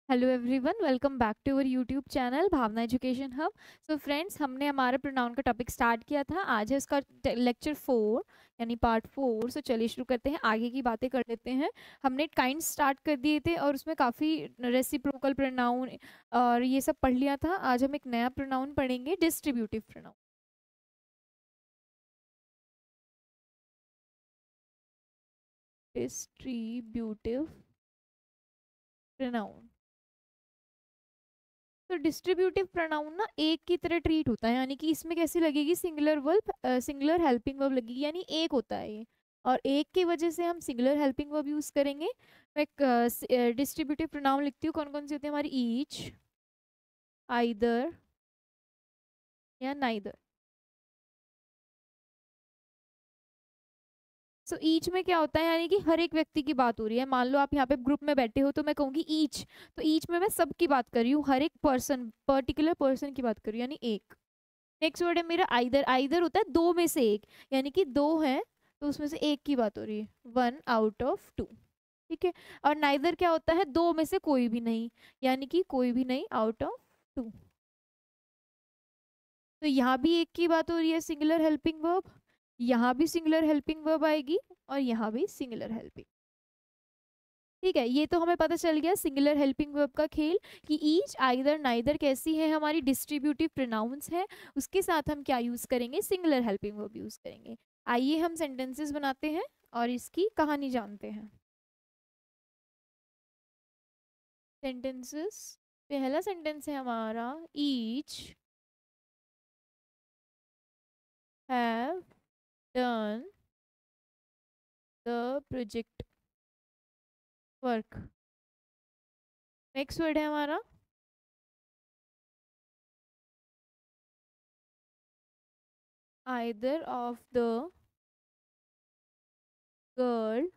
Hello everyone, welcome back to our YouTube channel Bhavna education hub. So friends, हमने हमारा pronoun का topic start किया था। आज है उसका लेक्चर 4 यानी पार्ट 4। सो चलिए शुरू करते हैं, आगे की बातें कर लेते हैं। हमने काइंड स्टार्ट कर दिए थे और उसमें काफ़ी रेसिप्रोकल प्रोनाउन और ये सब पढ़ लिया था। आज हम एक नया प्रोनाउन पढ़ेंगे, डिस्ट्रीब्यूटिव प्रोनाउन। Distributive pronoun. तो डिस्ट्रीब्यूटिव प्रोनाउन ना एक की तरह ट्रीट होता है, यानी कि इसमें कैसी लगेगी, singular verb, singular helping verb लगेगी, यानी एक होता है ये। और एक की वजह से हम सिंगुलर हेल्पिंग वर्ब यूज करेंगे। मैं एक डिस्ट्रीब्यूटिव प्रोनाउन लिखती हूँ, कौन कौन सी होती है हमारी, ईच, आइदर या नाइदर। सो ईच में क्या होता है, यानी कि हर एक व्यक्ति की बात हो रही है। मान लो आप यहाँ पे ग्रुप में बैठे हो तो मैं कहूँगी ईच, तो ईच में मैं सबकी बात कर रही हूँ, हर एक पर्सन, पर्टिकुलर पर्सन की बात कर रही हूँ, यानी एक। नेक्स्ट वर्ड है मेरा आइदर। आइदर होता है दो में से एक, यानी कि दो है तो उसमें से एक की बात हो रही है, 1 out of 2। ठीक है। और नाइदर क्या होता है, दो में से कोई भी नहीं, यानी कि कोई भी नहीं out of 2। तो यहाँ भी एक की बात हो रही है, सिंगुलर हेल्पिंग वर्ब। यहाँ भी सिंगुलर हेल्पिंग वर्ब आएगी और यहाँ भी सिंगुलर हेल्पिंग। ठीक है, ये तो हमें पता चल गया सिंगुलर हेल्पिंग वर्ब का खेल, कि ईच, आइदर, नाइदर कैसी है, हमारी डिस्ट्रीब्यूटिव प्रोनाउंस है। उसके साथ हम क्या यूज करेंगे, सिंगुलर हेल्पिंग वर्ब यूज करेंगे। आइए हम सेंटेंसेस बनाते हैं और इसकी कहानी जानते हैं। सेंटेंसेस। पहला सेंटेंस है हमारा, each have done the project work. Next word है हमारा, either of the girl,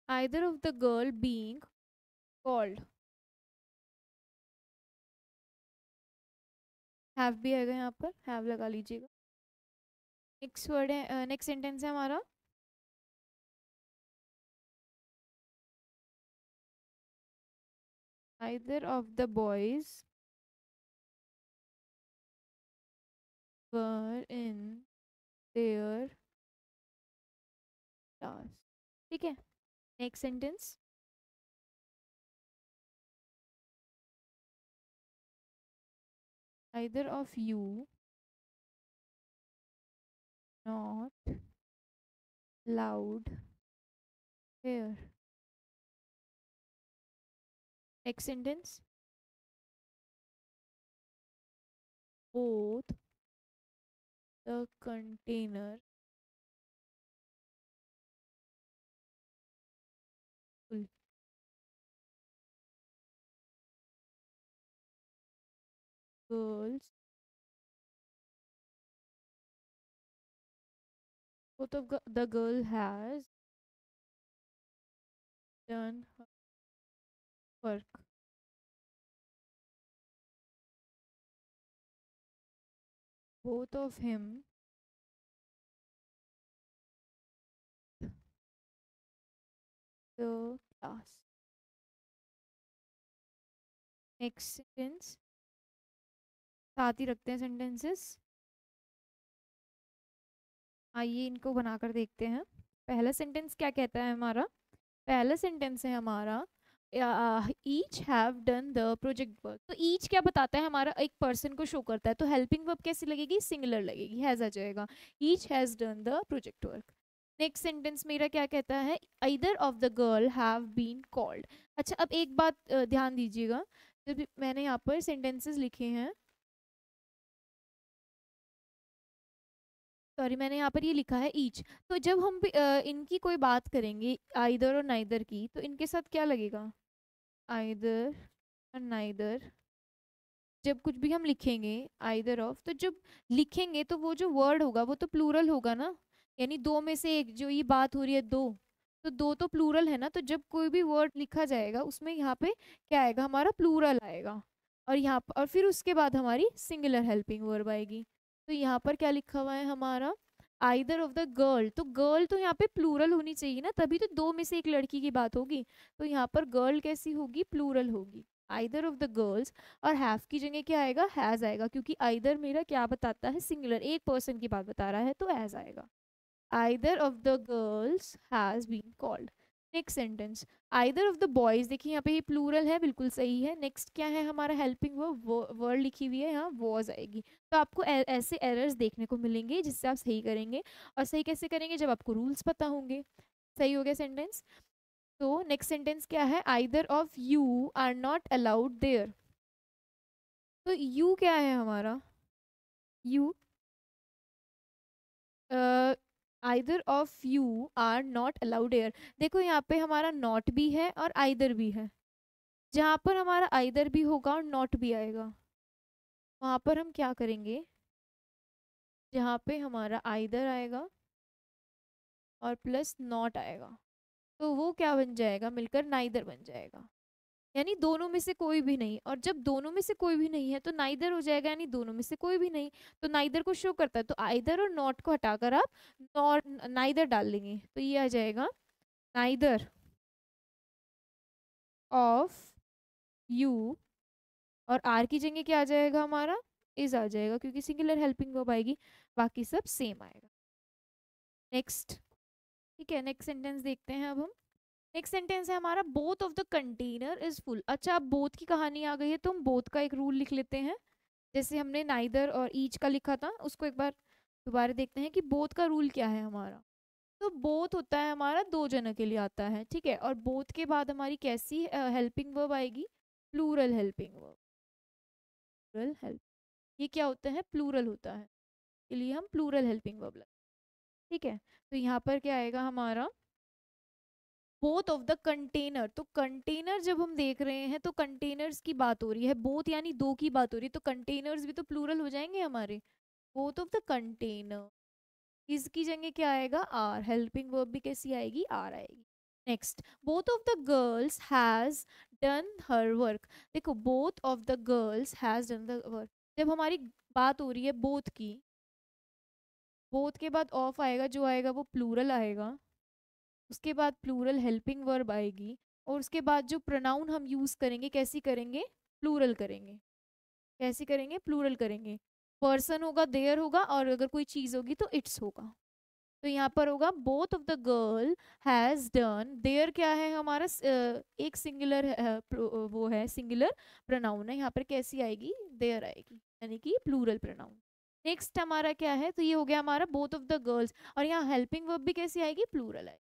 either of the girl being called. Have भी आएगा यहाँ पर, हैव लगा लीजिएगा। नेक्स्ट वर्ड है, नेक्स्ट सेंटेंस है हमारा, either of the boys were in their class. ठीक है। Next sentence, either of you not loud here. Next sentence, both the container full। girls, both of the girl has done her work। both of him the class। Next sentence, साथ ही रखते हैं sentences. आइए इनको बनाकर देखते हैं। पहला sentence क्या कहता है हमारा, पहला सेंटेंस है हमारा, each have done the project work. तो ईच क्या बताता है, हमारा एक पर्सन को शो करता है, तो हेल्पिंग वर्ब कैसी लगेगी, सिंगुलर लगेगी, हैज आ जाएगा, each has done the project work. Next sentence मेरा क्या कहता है, either of the girl have been called. अच्छा, अब एक बात ध्यान दीजिएगा, जब मैंने यहाँ पर सेंटेंसेस लिखे हैं, सॉरी मैंने यहाँ पर ये लिखा है ईच, तो जब हम भी, इनकी कोई बात करेंगे आइदर और नाइदर की, तो इनके साथ क्या लगेगा, आइदर और नाइदर। जब कुछ भी हम लिखेंगे आइदर ऑफ, तो जब लिखेंगे तो वो जो वर्ड होगा वो तो प्लूरल होगा ना, यानी दो में से एक, जो ये बात हो रही है दो, तो दो तो प्लूरल है ना, तो जब कोई भी वर्ड लिखा जाएगा उसमें यहाँ पे क्या आएगा, हमारा प्लूरल आएगा। और यहाँ पर, और फिर उसके बाद हमारी सिंगुलर हेल्पिंग वर्ब आएगी। तो यहाँ पर क्या लिखा हुआ है हमारा, आइदर ऑफ द गर्ल, तो गर्ल तो यहाँ पे प्लूरल होनी चाहिए ना, तभी तो दो में से एक लड़की की बात होगी। तो यहाँ पर गर्ल कैसी होगी, प्लूरल होगी, आइदर ऑफ द गर्ल्स। और हैव की जगह क्या आएगा, हैज आएगा, क्योंकि आइदर मेरा क्या बताता है, सिंगुलर, एक पर्सन की बात बता रहा है, तो हैज आएगा। Either of the girls has been called. Next sentence, either of the boys, देखिए यहाँ पे ये प्लूरल है, बिल्कुल सही है। नेक्स्ट क्या है हमारा, हेल्पिंग वर्ड लिखी हुई है, यहाँ वॉज आएगी। तो आपको ऐसे एरर्स देखने को मिलेंगे जिससे आप सही करेंगे। और सही कैसे करेंगे, जब आपको रूल्स पता होंगे। सही हो गया सेंटेंस। तो नेक्स्ट सेंटेंस क्या है, either of you are not allowed there. तो यू क्या है हमारा, you, either of you are not allowed air. देखो यहाँ पे हमारा नॉट भी है और आइदर भी है। जहाँ पर हमारा आइदर भी होगा और नॉट भी आएगा, वहाँ पर हम क्या करेंगे, जहाँ पे हमारा आइदर आएगा और प्लस नॉट आएगा, तो वो क्या बन जाएगा, मिलकर नाइदर बन जाएगा। यानी दोनों में से कोई भी नहीं, और जब दोनों में से कोई भी नहीं है तो नाइदर हो जाएगा, यानी दोनों में से कोई भी नहीं। तो नाइदर को शो करता है, तो आइदर और नॉट को हटाकर आप नॉट नाइदर डाल देंगे, तो ये आ जाएगा नाइदर ऑफ यू। और आर की जगह क्या आ जाएगा हमारा, इज आ जाएगा, क्योंकि सिंगुलर हेल्पिंग वर्ब आएगी। बाकी सब सेम आएगा। नेक्स्ट, ठीक है, नेक्स्ट सेंटेंस देखते हैं अब हम। नेक्स्ट सेंटेंस है हमारा, both of the container is full. अच्छा, अब बोथ की कहानी आ गई है, तो हम बोथ का एक रूल लिख लेते हैं। जैसे हमने नाइदर और ईच का लिखा था, उसको एक बार दोबारा देखते हैं कि बोथ का रूल क्या है हमारा। तो बोथ होता है हमारा, दो जनों के लिए आता है, ठीक है। और बोथ के बाद हमारी कैसी हेल्पिंग वर्ब आएगी, plural helping verb. Plural help, ये क्या होता है, प्लूरल होता है, इसलिए हम प्लूरल हेल्पिंग वर्ब लगते हैं, ठीक है। तो यहाँ पर क्या आएगा हमारा, बोथ ऑफ द कंटेनर। तो कंटेनर जब हम देख रहे हैं तो कंटेनर्स की बात हो रही है, बोथ यानी दो की बात हो रही है, तो कंटेनर्स भी तो प्लूरल हो जाएंगे हमारे। बोथ ऑफ द कंटेनर, इसकी जगह क्या आएगा, आर। हेल्पिंग वर्ब भी कैसी आएगी, आर आएगी। Next, both of the girls has done her work. देखो, both of the girls has done the work, जब हमारी बात हो रही है बोथ की, बोथ के बाद ऑफ आएगा, जो आएगा वो प्लूरल आएगा। उसके बाद प्लूरल हेल्पिंग वर्ब आएगी। और उसके बाद जो प्रोनाउन हम यूज करेंगे, कैसी करेंगे, प्लूरल करेंगे। कैसी करेंगे, प्लूरल करेंगे। पर्सन होगा, देयर होगा, और अगर कोई चीज होगी तो इट्स होगा। तो यहाँ पर होगा, both of the girl has done. There क्या है हमारा, एक सिंगुलर वो है, सिंगुलर प्रोनाउन है, यहाँ पर कैसी आएगी, देयर आएगी, यानी कि प्लूरल प्रोनाउन। नेक्स्ट हमारा क्या है, तो ये हो गया हमारा बोथ ऑफ द गर्ल्स, और यहाँ हेल्पिंग वर्ब भी कैसी आएगी, प्लूरल आएगी।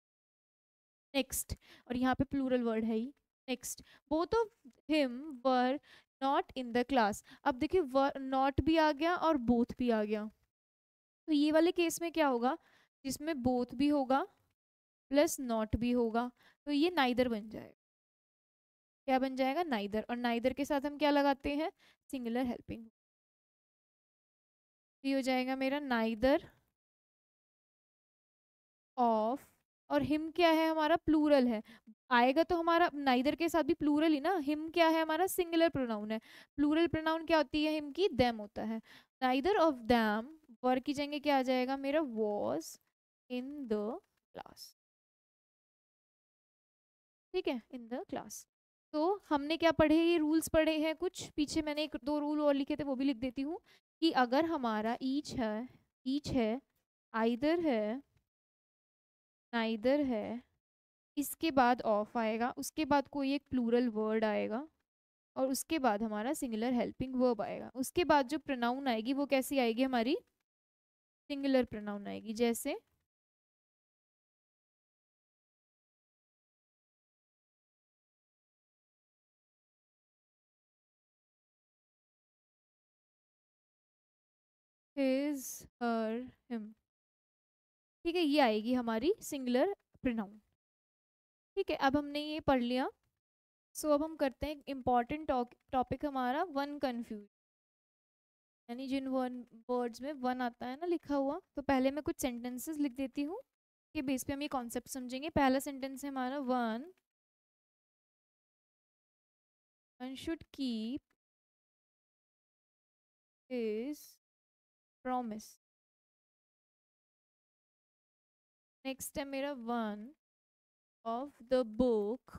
नेक्स्ट, और यहाँ पे प्लूरल वर्ड है ही। Next, both of him were not in the class. अब देखिए, नॉट भी आ गया और बोथ भी आ गया, तो ये वाले केस में क्या होगा, जिसमें बोथ भी होगा प्लस नॉट भी होगा, तो ये नाइदर बन जाएगा। क्या बन जाएगा, नाइदर। और नाइदर के साथ हम क्या लगाते हैं, सिंगुलर हेल्पिंग। ये हो जाएगा मेरा नाइदर ऑफ, और हिम क्या है हमारा, प्लूरल है, आएगा तो हमारा नाइदर के साथ भी प्लूरल ही ना। हिम क्या है हमारा, सिंगुलर प्रोनाउन है। प्लूरल प्रोनाउन क्या होती है, हिम की देम होता है। नाइदर ऑफ देम, वर्क की जगह क्या आ जाएगा मेरा, वॉज इन द क्लास। ठीक है, इन द क्लास। तो हमने क्या पढ़े, ये रूल्स पढ़े हैं कुछ पीछे, मैंने एक दो रूल और लिखे थे, वो भी लिख देती हूँ। कि अगर हमारा ईच है, आइदर है, नाइदर है, इसके बाद ऑफ आएगा, उसके बाद कोई एक प्लूरल वर्ड आएगा, और उसके बाद हमारा सिंगुलर हेल्पिंग वर्ब आएगा। उसके बाद जो प्रोनाउन आएगी वो कैसी आएगी हमारी, सिंगुलर प्रोनाउन आएगी। जैसे हिज, हर, हिम। ठीक है, ये आएगी हमारी सिंगुलर प्रोनाउन। ठीक है, अब हमने ये पढ़ लिया। सो अब हम करते हैं इम्पॉर्टेंट टॉपिक हमारा, वन कन्फ्यूज। यानी जिन वन वर्ड्स में वन आता है ना लिखा हुआ, तो पहले मैं कुछ सेंटेंसेस लिख देती हूँ, के बेस पे हम ये कॉन्सेप्ट समझेंगे। पहला सेंटेंस है हमारा, one should keep his promise. Next है मेरा one of the book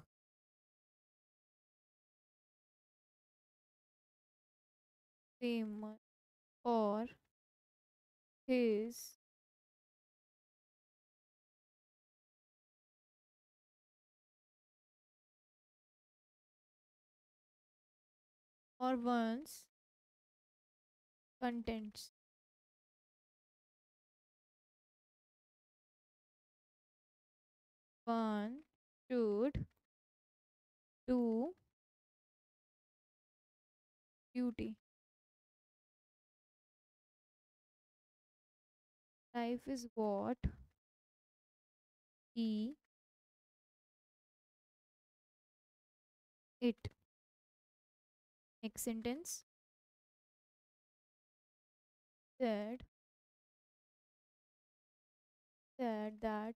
famous for his or once contents. One should do duty. Life is what he it. Next sentence said that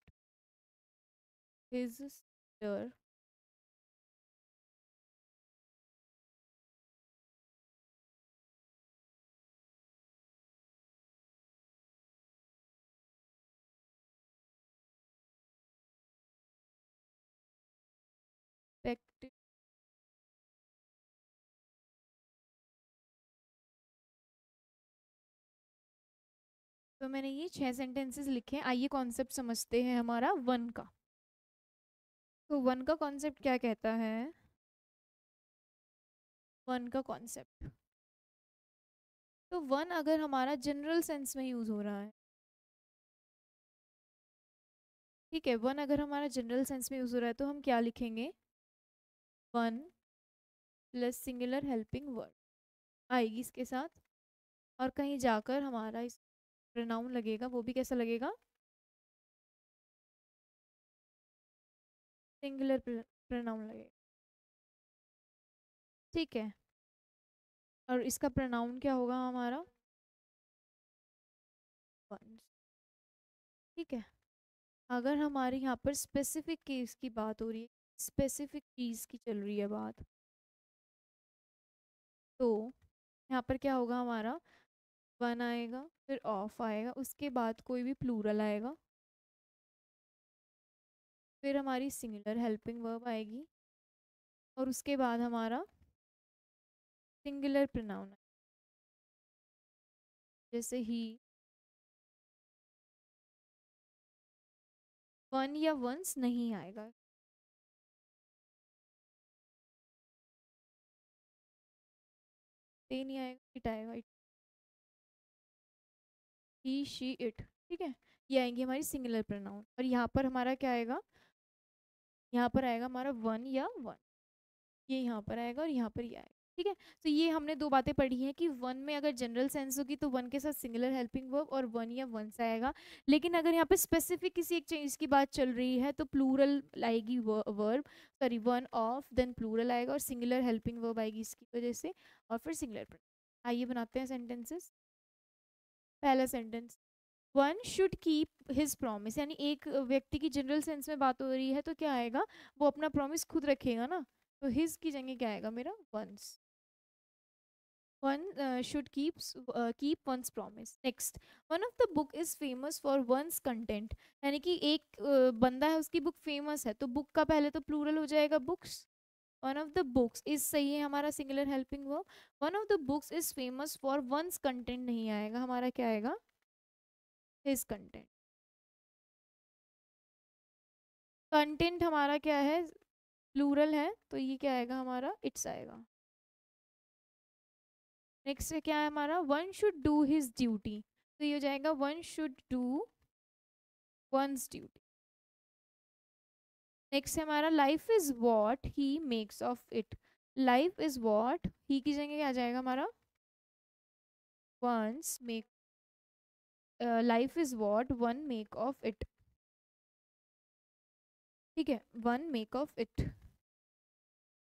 his sister expected। तो मैंने ये 6 sentences लिखे हैं। आइए concept समझते हैं हमारा वन का। तो वन का कॉन्सेप्ट क्या कहता है? वन का कॉन्सेप्ट, तो वन अगर हमारा जनरल सेंस में यूज हो रहा है, ठीक है, वन अगर हमारा जनरल सेंस में यूज हो रहा है तो हम क्या लिखेंगे? One plus singular helping word आएगी इसके साथ, और कहीं जाकर हमारा इस प्रोनाउन लगेगा, वो भी कैसा लगेगा? सिंगुलर प्रोनाउन लगेगा, ठीक है। और इसका प्रोनाउन क्या होगा हमारा? वन, ठीक है। अगर हमारे यहाँ पर स्पेसिफिक केस की बात हो रही है, स्पेसिफिक चीज़ की चल रही है बात, तो यहाँ पर क्या होगा हमारा? वन आएगा, फिर ऑफ आएगा, उसके बाद कोई भी प्लूरल आएगा, फिर हमारी सिंगुलर हेल्पिंग वर्ब आएगी, और उसके बाद हमारा सिंगुलर प्रोनाउन, जैसे ही। वन या वंस नहीं आएगा, ते नहीं आएगा, इट आएगा, इट, ही शी इट, ठीक है। ये आएंगे हमारी सिंगुलर प्रोनाउन, और यहाँ पर हमारा क्या आएगा? यहाँ पर आएगा हमारा वन या वन, ये यहाँ पर आएगा और यहाँ पर ये आएगा, ठीक है। तो ये हमने दो बातें पढ़ी हैं कि वन में अगर जनरल सेंस होगी तो वन के साथ सिंगुलर हेल्पिंग वर्ब और वन या वंस आएगा, लेकिन अगर यहाँ पे स्पेसिफिक किसी एक चीज़ की बात चल रही है तो प्लूरल आएगी verb, sorry one of, then plural आएगा और सिंगुलर हेल्पिंग वर्ब आएगी इसकी वजह से, और फिर सिंगुलर। आइए बनाते हैं सेंटेंसेस। पहला sentence, one should keep his promise, यानी एक व्यक्ति की जनरल सेंस में बात हो रही है तो क्या आएगा? वो अपना प्रॉमिस खुद रखेगा ना, तो हिज की जगह क्या आएगा मेरा? One's. One should keep one's promise. Next, one of the book is famous for one's content, यानी कि एक बंदा है, उसकी बुक फेमस है, तो बुक का पहले तो प्लूरल हो जाएगा books. One of the books is सही है हमारा singular helping verb. One of the books is famous for one's content नहीं आएगा, हमारा क्या आएगा? His content. कंटेंट हमारा क्या है? प्लूरल है, तो ये क्या आएगा हमारा? इट्स आएगा। नेक्स्ट क्या है हमारा? One should do his duty, तो ये हो जाएगा one should do one's duty. Next है हमारा life is what he makes of it, life is what he की जगह क्या आ जाएगा हमारा? One's make, life is what one make of it, ठीक है, one make of it.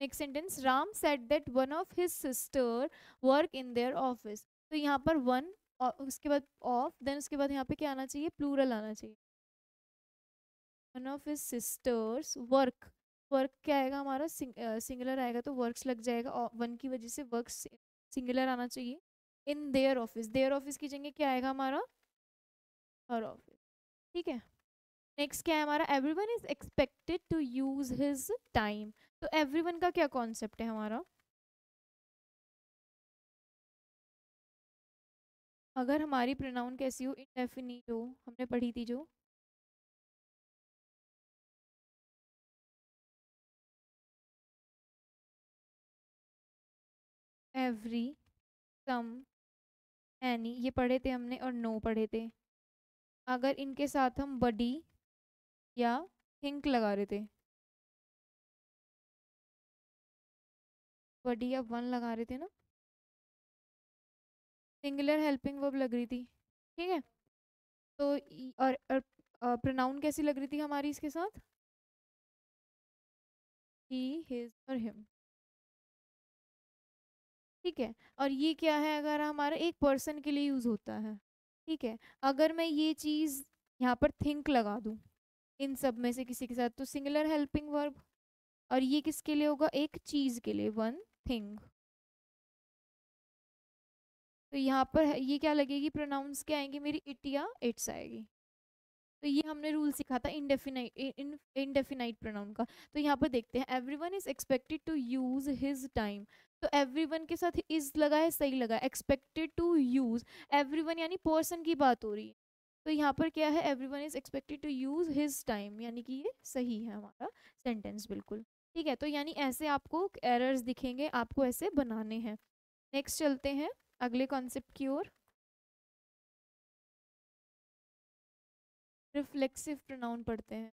Next sentence, Ram said that one of his sister work in their office, तो यहाँ पर वन और उसके बाद ऑफ, देन उसके बाद यहाँ पे क्या आना चाहिए? प्लूरल आना चाहिए। One of his sisters work, work क्या आएगा हमारा? सिंगुलर आएगा तो वर्क्स लग जाएगा, और वन की वजह से वर्क सिंगुलर आना चाहिए। इन देयर ऑफिस, देयर ऑफिस की जगह क्या आएगा हमारा? हर ऑफिस, ठीक है। नेक्स्ट क्या है हमारा, everyone is expected to use his time. तो एवरीवन का क्या कॉन्सेप्ट है हमारा, अगर हमारी प्रोनाउन कैसी हो, इंडेफिनिट हो, हमने पढ़ी थी जो, एवरी, सम, एनी, ये पढ़े थे हमने, और नो पढ़े थे। अगर इनके साथ हम बडी या थिंक लगा रहे थे, बडी या वन लगा रहे थे ना, सिंगुलर हेल्पिंग वर्ब लग रही थी, ठीक है। तो और प्रोनाउन कैसी लग रही थी हमारी इसके साथ, ही, हिज और हिम, ठीक है। और ये क्या है, अगर हमारा एक पर्सन के लिए यूज होता है, ठीक है। अगर मैं ये चीज यहाँ पर थिंक लगा दूं इन सब में से किसी के साथ, तो सिंगुलर हेल्पिंग वर्ब। और ये किसके लिए होगा, एक चीज के लिए, वन थिंग। तो यहाँ पर ये क्या लगेगी, प्रोनाउंस क्या आएंगे मेरी, इट या इट्स आएगी। तो ये हमने रूल सीखा था इंडेफिनाइट प्रोनाउन का। तो यहाँ पर देखते हैं, everyone is expected to use his time. तो एवरीवन के साथ इज लगा है, सही लगा, एक्सपेक्टेड टू यूज, एवरीवन यानी पर्सन की बात हो रही है। तो यहाँ पर क्या है, everyone is expected to use his time, यानी कि ये सही है हमारा सेंटेंस बिल्कुल, ठीक है। तो यानी ऐसे आपको एरर्स दिखेंगे, आपको ऐसे बनाने हैं। नेक्स्ट चलते हैं अगले कॉन्सेप्ट की ओर, रिफ्लेक्सिव प्रोनाउन पढ़ते हैं।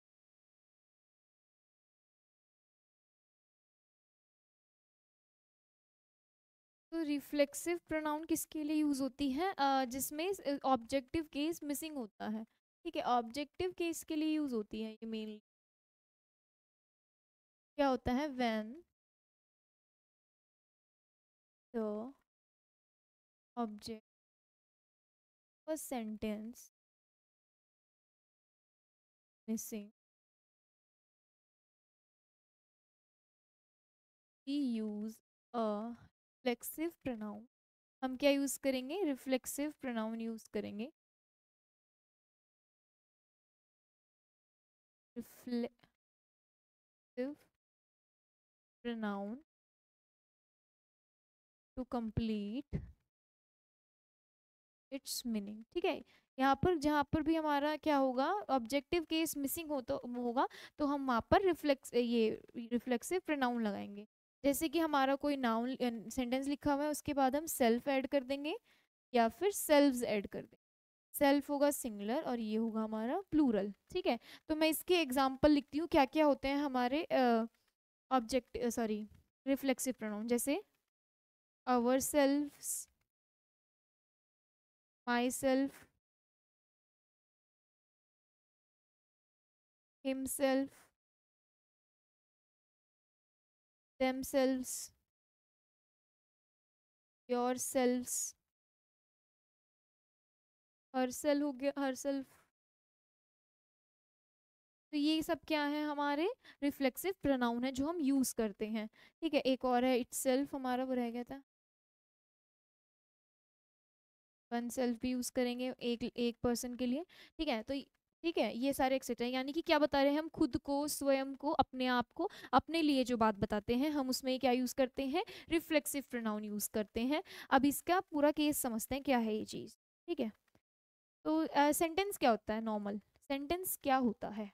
तो रिफ्लेक्सिव प्रोनाउन किसके लिए यूज होती है, जिसमें ऑब्जेक्टिव केस मिसिंग होता है, ठीक है। ऑब्जेक्टिव केस के लिए यूज होती है ये मेनली। क्या होता है, व्हेन द ऑब्जेक्ट और sentence missing, we use a reflexive pronoun. हम क्या यूज करेंगे, रिफ्लेक्सिव प्रोनाउन यूज करेंगे। Reflexive pronoun to complete its meaning, ठीक है। यहाँ पर जहाँ पर भी हमारा क्या होगा, ऑब्जेक्टिव केस मिसिंग हो तो होगा, तो हम वहाँ पर रिफ्लेक्सिव प्रोनाउन लगाएंगे। जैसे कि हमारा कोई नाउन सेंटेंस लिखा हुआ है, उसके बाद हम सेल्फ ऐड कर देंगे या फिर सेल्व्स ऐड कर देंगे। सेल्फ होगा सिंगुलर और ये होगा हमारा प्लूरल, ठीक है। तो मैं इसके एग्जाम्पल लिखती हूँ, क्या क्या होते हैं हमारे ऑब्जेक्ट सॉरी रिफ्लेक्सिव प्रोनाउन, जैसे ourselves, myself, himself, themselves, yourselves, herself हो गया, herself। तो ये सब क्या है, हमारे रिफ्लेक्सिव प्रोनाउन है जो हम यूज करते हैं, ठीक है। एक और है itself, हमारा वो रह गया था, वन सेल्फ भी यूज करेंगे एक एक पर्सन के लिए, ठीक है। तो ठीक है, ये सारे एक्सेट्रा, यानी कि क्या बता रहे हैं, हम खुद को, स्वयं को, अपने आप को, अपने लिए जो बात बताते हैं, हम उसमें क्या यूज करते हैं, रिफ्लेक्सिव प्रोनाउन यूज करते हैं। अब इसका पूरा केस समझते हैं क्या है ये चीज, ठीक है। तो सेंटेंस क्या होता है, नॉर्मल सेंटेंस क्या होता है,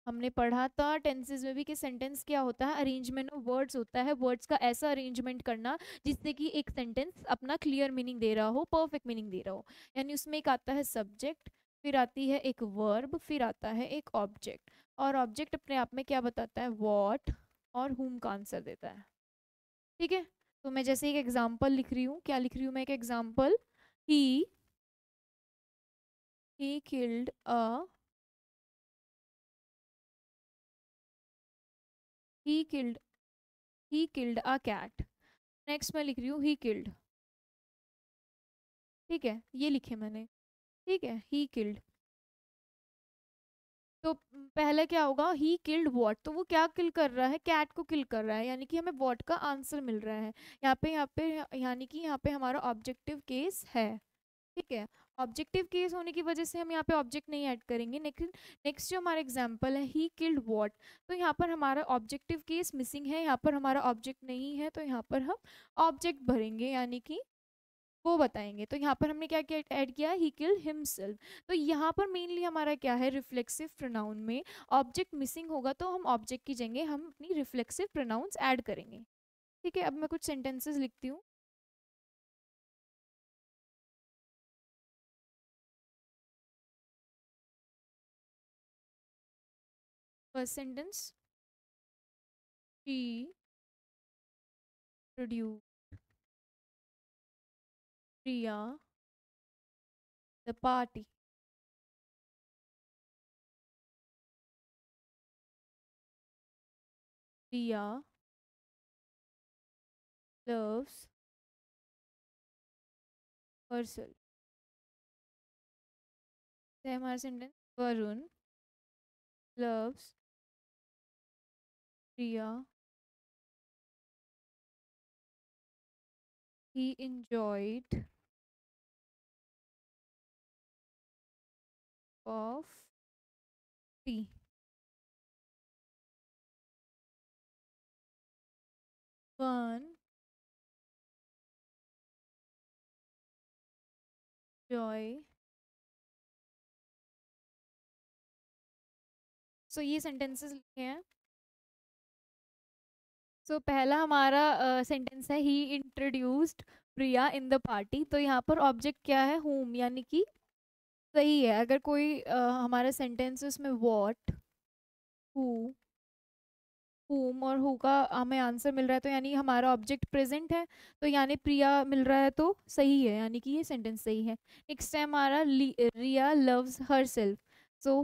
हमने पढ़ा था टेंसेस में भी कि सेंटेंस क्या होता है, अरेंजमेंट ऑफ वर्ड्स होता है, वर्ड्स का ऐसा अरेंजमेंट करना जिससे कि एक सेंटेंस अपना क्लियर मीनिंग दे रहा हो, परफेक्ट मीनिंग दे रहा हो। यानी उसमें एक आता है सब्जेक्ट, फिर आती है एक वर्ब, फिर आता है एक ऑब्जेक्ट। और ऑब्जेक्ट अपने आप में क्या बताता है, वॉट और हुम का आंसर देता है, ठीक है। तो मैं जैसे एक एग्जाम्पल लिख रही हूँ, क्या लिख रही हूँ मैं, एक example, he killed a he killed he killed a cat। Next मैं लिख रही हूँ ही किल्ड, ठीक है, ये लिखे मैंने, ठीक है, ही किल्ड। तो पहले क्या होगा, ही किल्ड वॉट, तो वो क्या किल कर रहा है, कैट को किल कर रहा है, यानी कि हमें वॉट का आंसर मिल रहा है। यहाँ पे यानी कि यहाँ पे हमारा ऑब्जेक्टिव केस है, ठीक है। ऑब्जेक्टिव केस होने की वजह से हम यहाँ पे ऑब्जेक्ट नहीं ऐड करेंगे। नेक्स्ट जो हमारा एग्जांपल है, ही किल्ड व्हाट, तो यहाँ पर हमारा ऑब्जेक्टिव केस मिसिंग है, यहाँ पर हमारा ऑब्जेक्ट नहीं है, तो यहाँ पर हम ऑब्जेक्ट भरेंगे, यानी कि वो बताएंगे। तो यहाँ पर हमने क्या क्या ऐड किया, ही किल्ड हिमसेल्फ। तो यहाँ पर मेनली हमारा क्या है, रिफ्लेक्सिव प्रोनाउन में ऑब्जेक्ट मिसिंग होगा तो हम ऑब्जेक्ट की जगह हम अपनी रिफ्लेक्सिव प्रोनाउंस ऐड करेंगे। ठीक है, अब मैं कुछ सेंटेंसेस लिखती हूँ। First sentence, she produce Priya the party. Priya loves herself। है हमारा sentence, Varun loves Priya, he enjoyed of tea। One joy। So ये सेंटेंसेस लिखे हैं। सो पहला हमारा सेंटेंस है, he introduced Priya in the party. तो यहाँ पर ऑब्जेक्ट क्या है, whom, यानी कि सही है। अगर कोई हमारा सेंटेंस उसमें what, who, whom और who का हमें आंसर मिल रहा है, तो यानी हमारा ऑब्जेक्ट प्रेजेंट है, तो यानी प्रिया मिल रहा है, तो सही है, यानी कि ये सेंटेंस सही है। नेक्स्ट है हमारा, रिया लव्स हर सेल्फ। सो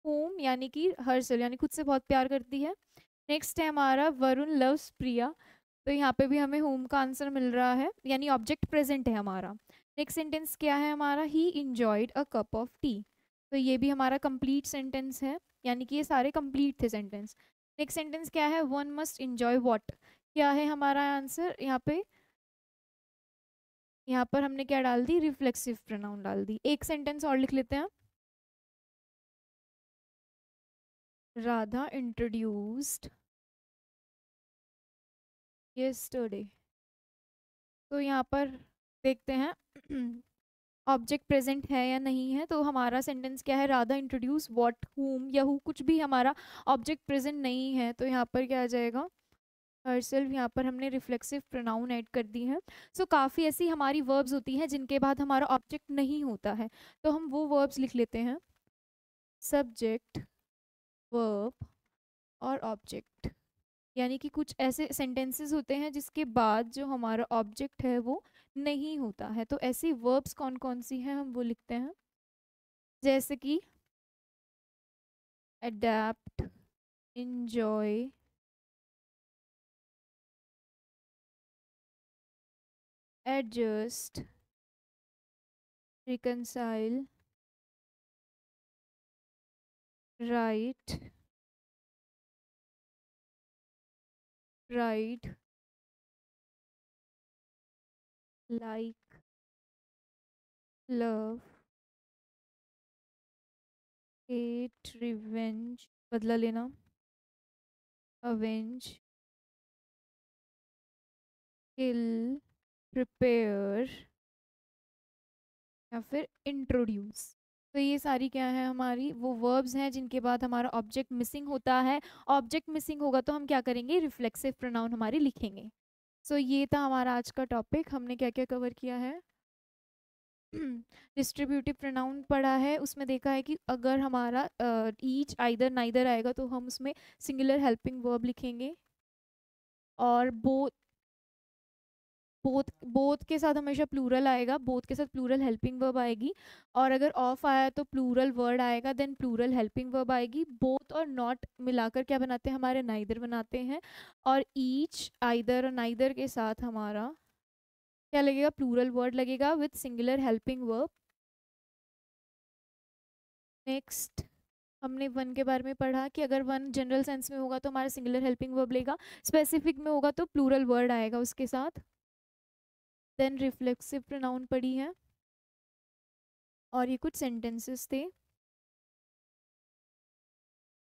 whom यानी कि हर सेल्फ, यानी खुद से बहुत प्यार करती है। नेक्स्ट है हमारा, वरुण लव्स प्रिया। तो यहाँ पे भी हमें होम का आंसर मिल रहा है, यानी ऑब्जेक्ट प्रेजेंट है हमारा। नेक्स्ट सेंटेंस क्या है हमारा, ही enjoyed a cup of T. तो ये भी हमारा कंप्लीट सेंटेंस है, यानी कि ये सारे कंप्लीट थे सेंटेंस। नेक्स्ट सेंटेंस क्या है, वन मस्ट इंजॉय व्हाट। क्या है हमारा आंसर यहाँ पे, यहाँ पर हमने क्या डाल दी, रिफ्लेक्सिव प्रोनाउन डाल दी। एक सेंटेंस और लिख लेते हैं, राधा इंट्रोड्यूस्ड यस्टरडे। तो यहाँ पर देखते हैं ऑब्जेक्ट प्रेजेंट है या नहीं है। तो हमारा सेंटेंस क्या है, राधा इंट्रोड्यूस व्हाट, हुम या हु, कुछ भी हमारा ऑब्जेक्ट प्रेजेंट नहीं है, तो यहाँ पर क्या आ जाएगा, हरसेल्फ। यहाँ पर हमने रिफ्लेक्सिव प्रोनाउन ऐड कर दी है। सो काफ़ी ऐसी हमारी वर्ब्स होती हैं जिनके बाद हमारा ऑब्जेक्ट नहीं होता है, तो हम वो वर्ब्स लिख लेते हैं, सब्जेक्ट, वर्ब और ऑब्जेक्ट। यानी कि कुछ ऐसे सेंटेंसेस होते हैं जिसके बाद जो हमारा ऑब्जेक्ट है वो नहीं होता है। तो ऐसी वर्ब्स कौन कौन सी हैं हम वो लिखते हैं, जैसे कि adapt, enjoy, adjust, reconcile, right, right, like, love, hate, revenge, बदला लेना, अवेंज, किल, प्रिपेयर या फिर इंट्रोड्यूस। तो ये सारी क्या है, हमारी वो वर्ब्स हैं जिनके बाद हमारा ऑब्जेक्ट मिसिंग होता है। ऑब्जेक्ट मिसिंग होगा तो हम क्या करेंगे, रिफ्लेक्सिव प्रोनाउन हमारे लिखेंगे। सो ये था हमारा आज का टॉपिक। हमने क्या क्या कवर किया है, डिस्ट्रीब्यूटिव प्रोनाउन पढ़ा है, उसमें देखा है कि अगर हमारा ईच, आइदर, नाइदर आएगा तो हम उसमें सिंगुलर हेल्पिंग वर्ब लिखेंगे, और बोथ, बोथ बोथ के साथ हमेशा प्लूरल आएगा, बोथ के साथ प्लूरल हेल्पिंग वर्ब आएगी। और अगर ऑफ आया तो प्लूरल वर्ड आएगा, देन प्लूरल हेल्पिंग वर्ब आएगी। बोथ और नॉट मिलाकर क्या बनाते हैं, हमारे नाइदर बनाते हैं। और ईच, आइदर और नाइदर के साथ हमारा क्या लगेगा, प्लूरल वर्ड लगेगा with singular helping verb. Next हमने वन के बारे में पढ़ा कि अगर वन जनरल सेंस में होगा तो हमारा सिंगुलर हेल्पिंग वर्ब लेगा, स्पेसिफिक में होगा तो प्लूरल वर्ड आएगा उसके साथ। देन रिफ्लेक्सिव प्रोनाउन पढ़ी है, और ये कुछ सेंटेंसेस थे।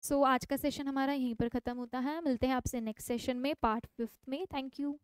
सो आज का सेशन हमारा यहीं पर ख़त्म होता है। मिलते हैं आपसे नेक्स्ट सेशन में, पार्ट 5 में। Thank you.